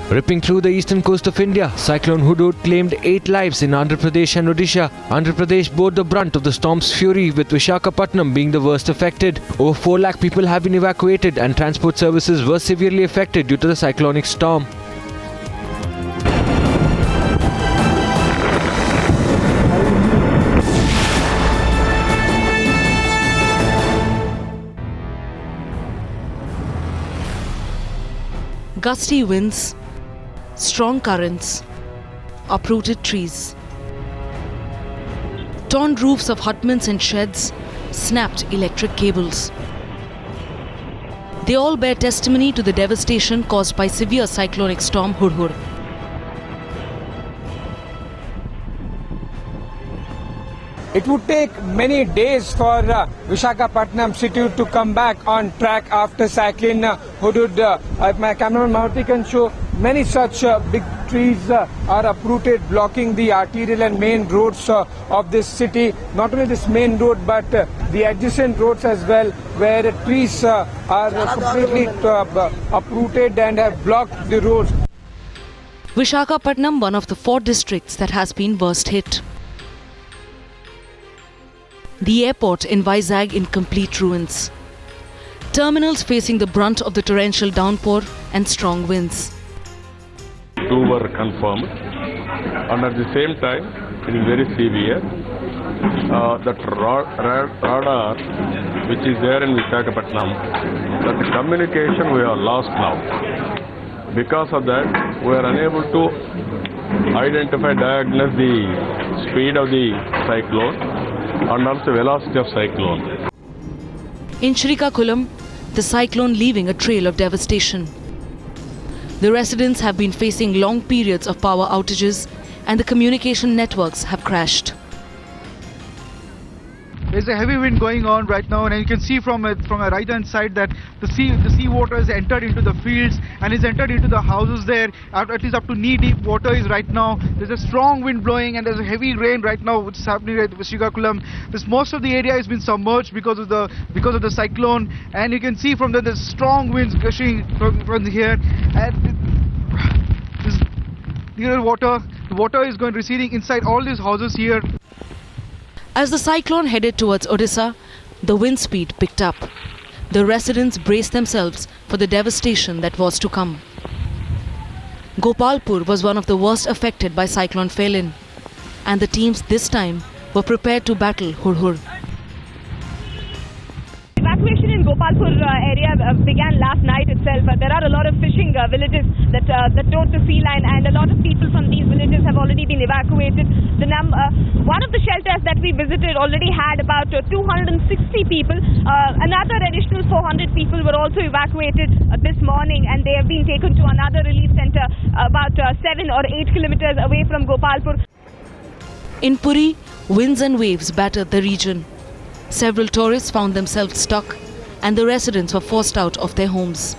Ripping through the eastern coast of India, Cyclone Hudhud claimed 8 lives in Andhra Pradesh and Odisha. Andhra Pradesh bore the brunt of the storm's fury, with Visakhapatnam being the worst affected. Over 4 lakh people have been evacuated and transport services were severely affected due to the cyclonic storm. Gusty winds, strong currents, uprooted trees. Torn roofs of hutments and sheds, snapped electric cables. They all bear testimony to the devastation caused by severe cyclonic storm Hudhud. It would take many days for Visakhapatnam city to come back on track after cyclone Hudhud. My cameraman Maruti can show many such big trees are uprooted, blocking the arterial and main roads of this city. Not only this main road, but the adjacent roads as well, where trees are completely uprooted and have blocked the roads. Visakhapatnam, one of the 4 districts that has been worst hit. The airport in Vizag in complete ruins. Terminals facing the brunt of the torrential downpour and strong winds. 2 were confirmed, and at the same time it is very severe. That radar which is there in Visakhapatnam, that communication we are lost now. Because of that, we are unable to identify, diagnose the speed of the cyclone and also velocity of cyclone. In Srikakulam, the cyclone leaving a trail of devastation. The residents have been facing long periods of power outages and the communication networks have crashed. There's a heavy wind going on right now, and you can see from a right hand side that the sea water has entered into the fields and is entered into the houses there. At least up to knee deep water is right now. There's a strong wind blowing and there's a heavy rain right now which is happening at Srikakulam. Most of the area has been submerged because of the cyclone, and you can see from there there's strong winds gushing from here, and this the water is going receding inside all these houses here. As the cyclone headed towards Odisha, the wind speed picked up. The residents braced themselves for the devastation that was to come. Gopalpur was one of the worst affected by Cyclone Phelan, and the teams this time were prepared to battle Hudhud. Evacuation in Gopalpur area began last night itself. There are a lot of fishing villages that tote the sea line, and a lot of people from these villages have already been evacuated. One of the shelters that we visited already had about 260 people. Another additional 400 people were also evacuated this morning, and they have been taken to another relief center about 7 or 8 kilometers away from Gopalpur. In Puri, winds and waves battered the region. Several tourists found themselves stuck, and the residents were forced out of their homes.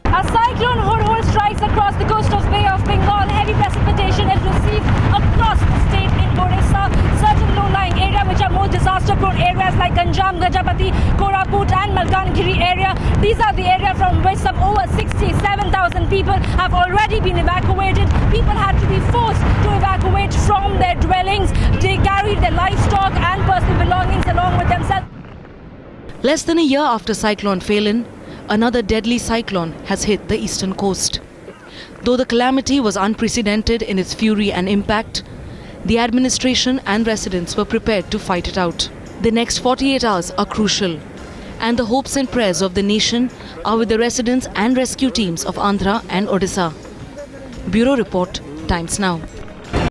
As cyclone Hudhud strikes across the coast of Bay of Bengal, heavy precipitation is received across the state in Odisha. Certain low-lying areas which are more disaster-prone areas like Ganjam, Gajapati, Koraput and Malkangiri area. These are the areas from which some over 67,000 people have already been evacuated. People had to be forced to evacuate from their dwellings. They carried their livestock and personal belongings along with themselves. Less than a year after Cyclone Phelan, another deadly cyclone has hit the eastern coast. Though the calamity was unprecedented in its fury and impact, the administration and residents were prepared to fight it out. The next 48 hours are crucial, and the hopes and prayers of the nation are with the residents and rescue teams of Andhra and Odisha. Bureau Report, Times Now.